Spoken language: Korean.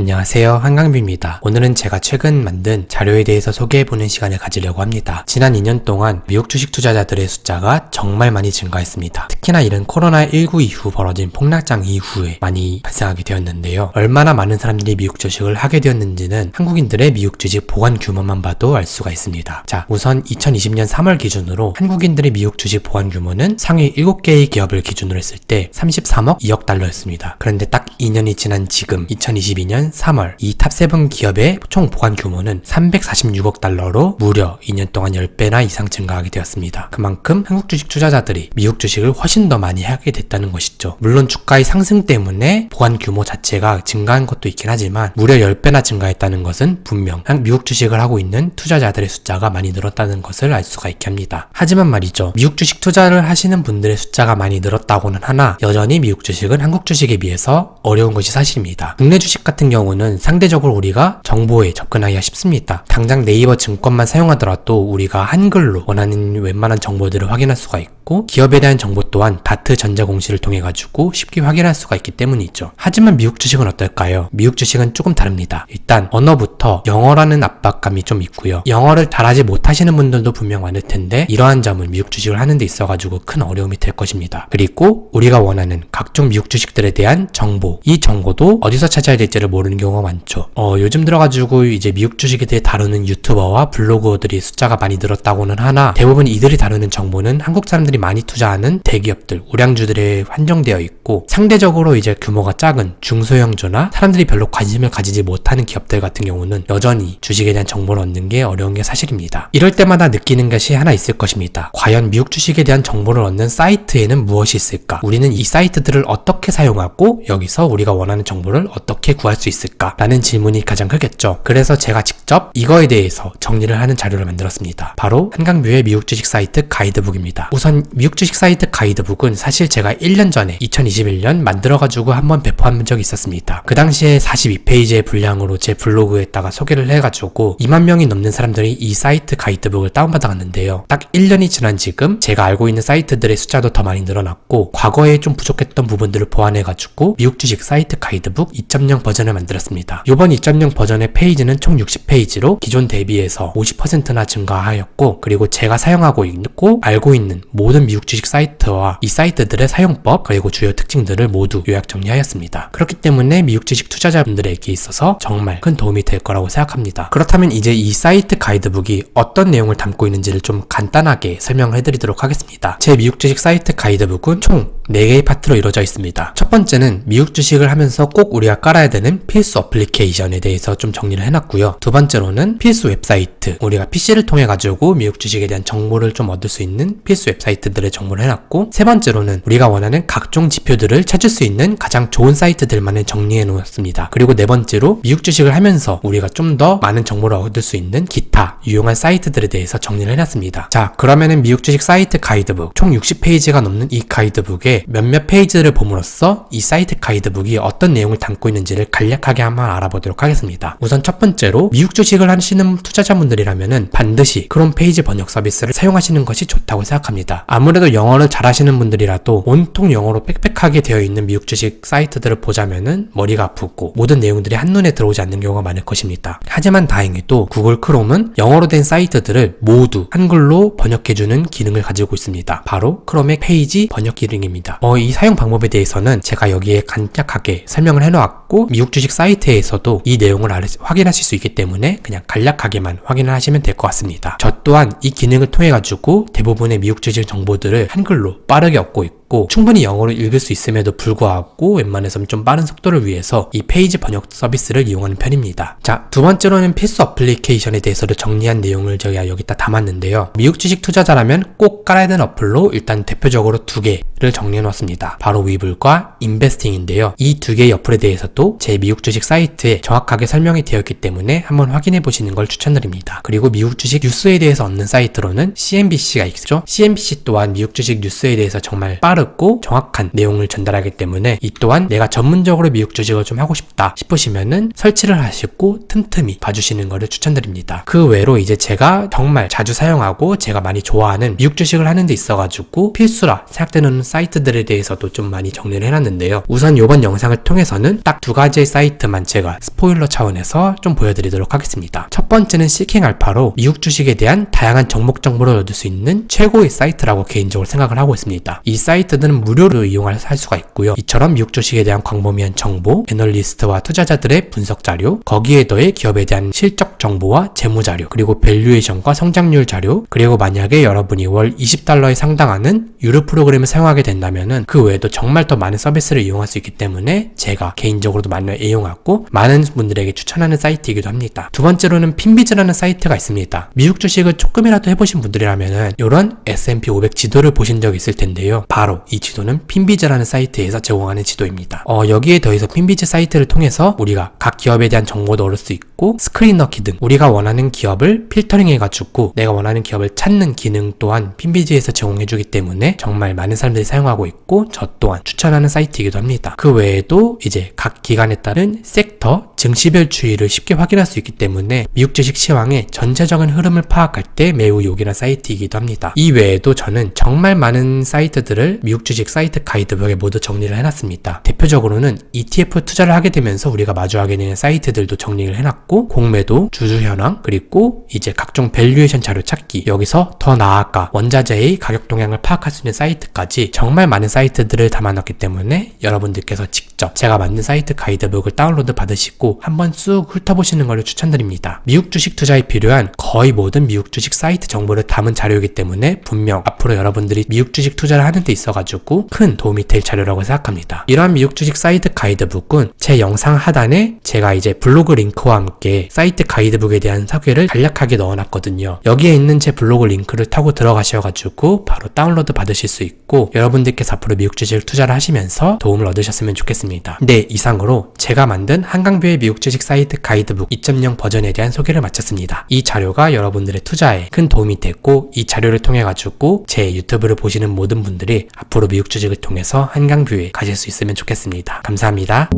안녕하세요, 한강뷰입니다. 오늘은 제가 최근 만든 자료에 대해서 소개해보는 시간을 가지려고 합니다. 지난 2년 동안 미국 주식 투자자들의 숫자가 정말 많이 증가했습니다. 특히나 이런 코로나19 이후 벌어진 폭락장 이후에 많이 발생하게 되었는데요. 얼마나 많은 사람들이 미국 주식을 하게 되었는지는 한국인들의 미국 주식 보관 규모만 봐도 알 수가 있습니다. 자, 우선 2020년 3월 기준으로 한국인들의 미국 주식 보관 규모는 상위 7개의 기업을 기준으로 했을 때 33억 2억 달러였습니다. 그런데 딱 2년이 지난 지금 2022년 3월 이 탑7 기업의 총 보관 규모는 346억 달러로 무려 2년 동안 10배나 이상 증가하게 되었습니다. 그만큼 한국 주식 투자자들이 미국 주식을 훨씬 더 많이 하게 됐다는 것이죠. 물론 주가의 상승 때문에 보관 규모 자체가 증가한 것도 있긴 하지만 무려 10배나 증가했다는 것은 분명 미국 주식을 하고 있는 투자자들의 숫자가 많이 늘었다는 것을 알 수가 있게 합니다. 하지만 말이죠. 미국 주식 투자를 하시는 분들의 숫자가 많이 늘었다고는 하나 여전히 미국 주식은 한국 주식에 비해서 어려운 것이 사실입니다. 국내 주식 같은 경우는 상대적으로 우리가 정보에 접근하기가 쉽습니다. 당장 네이버 증권만 사용하더라도 우리가 한글로 원하는 웬만한 정보들을 확인할 수가 있고 기업에 대한 정보 또한 다트 전자공시를 통해 가지고 쉽게 확인할 수가 있기 때문이죠. 하지만 미국 주식은 어떨까요? 미국 주식은 조금 다릅니다. 일단 언어부터 영어라는 압박감이 좀 있고요. 영어를 잘하지 못하시는 분들도 분명 많을 텐데 이러한 점은 미국 주식을 하는 데 있어 가지고 큰 어려움이 될 것입니다. 그리고 우리가 원하는 각종 미국 주식들에 대한 정보, 이 정보도 어디서 찾아야 될지를 모르는 경우가 많죠. 요즘 들어가지고 이제 미국 주식에 대해 다루는 유튜버와 블로거들이 숫자가 많이 늘었다고는 하나 대부분 이들이 다루는 정보는 한국 사람들이 많이 투자하는 대기업들, 우량주들에 한정되어 있고 상대적으로 이제 규모가 작은 중소형주나 사람들이 별로 관심을 가지지 못하는 기업들 같은 경우는 여전히 주식에 대한 정보를 얻는 게 어려운 게 사실입니다. 이럴 때마다 느끼는 것이 하나 있을 것입니다. 과연 미국 주식에 대한 정보를 얻는 사이트에는 무엇이 있을까? 우리는 이 사이트들을 어떻게 사용하고 여기서 우리가 원하는 정보를 어떻게 구할 수 있을까? 라는 질문이 가장 크겠죠. 그래서 제가 직접 이거에 대해서 정리를 하는 자료를 만들었습니다. 바로 한강뷰의 미국 주식 사이트 가이드북입니다. 우선 미국 주식 사이트 가이드북은 사실 제가 1년 전에 2021년 만들어가지고 한번 배포한 적이 있었습니다. 그 당시에 42페이지의 분량으로 제 블로그에다가 소개를 해가지고 2만 명이 넘는 사람들이 이 사이트 가이드북을 다운받아갔는데요. 딱 1년이 지난 지금 제가 알고 있는 사이트들의 숫자도 더 많이 늘어났고 과거에 좀 부족했던 부분들을 보완해가지고 미국 주식 사이트 가이드북 2.0 버전을 만들었습니다. 이번 2.0 버전의 페이지는 총 60페이지로 기존 대비해서 50%나 증가하였고 그리고 제가 사용하고 있고 알고 있는 모든 미국 주식 사이트와 이 사이트들의 사용법 그리고 주요 특징들을 모두 요약 정리하였습니다. 그렇기 때문에 미국 주식 투자자분들에게 있어서 정말 큰 도움이 될 거라고 생각합니다. 그렇다면 이제 이 사이트 가이드북이 어떤 내용을 담고 있는지를 좀 간단하게 설명을 해드리도록 하겠습니다. 제 미국 주식 사이트 가이드북은 총 4개의 파트로 이루어져 있습니다. 첫 번째는 미국 주식을 하면서 꼭 우리가 깔아야 되는 필수 어플리케이션에 대해서 좀 정리를 해놨고요. 두 번째로는 필수 웹사이트, 우리가 PC를 통해 가지고 미국 주식에 대한 정보를 좀 얻을 수 있는 필수 웹사이트들의 정보를 해놨고 세 번째로는 우리가 원하는 각종 지표들을 찾을 수 있는 가장 좋은 사이트들만을 정리해 놓았습니다. 그리고 네 번째로 미국 주식을 하면서 우리가 좀 더 많은 정보를 얻을 수 있는 기타 유용한 사이트들에 대해서 정리를 해놨습니다. 자, 그러면은 미국 주식 사이트 가이드북 총 60페이지가 넘는 이 가이드북에 몇몇 페이지를 봄으로써 이 사이트 가이드북이 어떤 내용을 담고 있는지를 간략하게 한번 알아보도록 하겠습니다. 우선 첫 번째로 미국 주식을 하시는 투자자분들이라면은 반드시 크롬 페이지 번역 서비스를 사용하시는 것이 좋다고 생각합니다. 아무래도 영어를 잘하시는 분들이라도 온통 영어로 빽빽하게 되어 있는 미국 주식 사이트들을 보자면은 머리가 아프고 모든 내용들이 한눈에 들어오지 않는 경우가 많을 것입니다. 하지만 다행히도 구글 크롬은 영어로 된 사이트들을 모두 한글로 번역해주는 기능을 가지고 있습니다. 바로 크롬의 페이지 번역 기능입니다. 이 사용 방법에 대해서는 제가 여기에 간략하게 설명을 해놓았고 미국 주식 사이트에서도 이 내용을 확인하실 수 있기 때문에 그냥 간략하게만 확인을 하시면 될 것 같습니다. 저 또한 이 기능을 통해 가지고 대부분의 미국 주식 정보들을 한글로 빠르게 얻고 있고 충분히 영어로 읽을 수 있음에도 불구하고 웬만해서는 좀 빠른 속도를 위해서 이 페이지 번역 서비스를 이용하는 편입니다. 자, 두 번째로는 필수 어플리케이션에 대해서도 정리한 내용을 저희가 여기다 담았는데요. 미국 주식 투자자라면 꼭 깔아야 되는 어플로 일단 대표적으로 2개를 정리해 놓았습니다. 바로 위블과 인베스팅인데요. 이 2개의 어플에 대해서도 제 미국 주식 사이트에 정확하게 설명이 되어 있기 때문에 한번 확인해 보시는 걸 추천드립니다. 그리고 미국 주식 뉴스에 대해서 얻는 사이트로는 CNBC가 있죠. CNBC 또한 미국 주식 뉴스에 대해서 정말 빠르고 빠르고 정확한 내용을 전달하기 때문에 이 또한 내가 전문적으로 미국 주식을 좀 하고 싶다 싶으시면은 설치를 하시고 틈틈이 봐주시는 것을 추천드립니다. 그 외로 이제 제가 정말 자주 사용하고 제가 많이 좋아하는 미국 주식을 하는 데 있어가지고 필수라 생각되는 사이트들에 대해서도 좀 많이 정리를 해놨는데요. 우선 이번 영상을 통해서는 딱 두 가지의 사이트만 제가 스포일러 차원에서 좀 보여드리도록 하겠습니다. 첫 번째는 시킹알파로 미국 주식에 대한 다양한 정보를 얻을 수 있는 최고의 사이트라고 개인적으로 생각을 하고 있습니다. 이 사이트들은 무료로 이용할 수가 있고요. 이처럼 미국 주식에 대한 광범위한 정보, 애널리스트와 투자자들의 분석 자료, 거기에 더해 기업에 대한 실적 정보와 재무 자료, 그리고 밸류에이션과 성장률 자료, 그리고 만약에 여러분이 월 $20에 상당하는 유료 프로그램을 사용하게 된다면은 그 외에도 정말 더 많은 서비스를 이용할 수 있기 때문에 제가 개인적으로도 많이 애용하고 많은 분들에게 추천하는 사이트이기도 합니다. 두 번째로는 핀비즈라는 사이트가 있습니다. 미국 주식을 조금이라도 해보신 분들이라면은 이런 S&P 500 지도를 보신 적이 있을 텐데요. 바로 이 지도는 핀비즈라는 사이트에서 제공하는 지도입니다. 여기에 더해서 핀비즈 사이트를 통해서 우리가 각 기업에 대한 정보도 얻을 수 있고 스크린 넣기 등 우리가 원하는 기업을 필터링 해가지고 내가 원하는 기업을 찾는 기능 또한 핀비즈에서 제공해주기 때문에 정말 많은 사람들이 사용하고 있고 저 또한 추천하는 사이트이기도 합니다. 그 외에도 이제 각 기관에 따른 섹터, 증시별 추이를 쉽게 확인할 수 있기 때문에 미국 주식 시황의 전체적인 흐름을 파악할 때 매우 요긴한 사이트이기도 합니다. 이 외에도 저는 정말 많은 사이트들을 미국 주식 사이트 가이드북에 모두 정리를 해놨습니다. 대표적으로는 ETF 투자를 하게 되면서 우리가 마주하게 되는 사이트들도 정리를 해놨고 공매도, 주주 현황, 그리고 이제 각종 밸류에이션 자료 찾기, 여기서 더 나아가 원자재의 가격 동향을 파악할 수 있는 사이트까지 정말 많은 사이트들을 담아놨기 때문에 여러분들께서 직접 제가 만든 사이트 가이드북을 다운로드 받으시고 한번 쑥 훑어보시는 것을 추천드립니다. 미국 주식 투자에 필요한 거의 모든 미국 주식 사이트 정보를 담은 자료이기 때문에 분명 앞으로 여러분들이 미국 주식 투자를 하는 데 있어가지고 큰 도움이 될 자료라고 생각합니다. 이러한 미국 주식 사이트 가이드북은 제 영상 하단에 제가 이제 블로그 링크와 함께 사이트 가이드북에 대한 소개를 간략하게 넣어놨거든요. 여기에 있는 제 블로그 링크를 타고 들어가셔가지고 바로 다운로드 받으실 수 있고 여러분들께서 앞으로 미국 주식 투자를 하시면서 도움을 얻으셨으면 좋겠습니다. 네, 이상으로 제가 만든 한강뷰의 미국 주식 사이트 가이드북 2.0 버전에 대한 소개를 마쳤습니다. 이 자료가 여러분들의 투자에 큰 도움이 됐고 이 자료를 통해 가지고 제 유튜브를 보시는 모든 분들이 앞으로 미국 주식을 통해서 한강뷰에 가실 수 있으면 좋겠습니다. 감사합니다.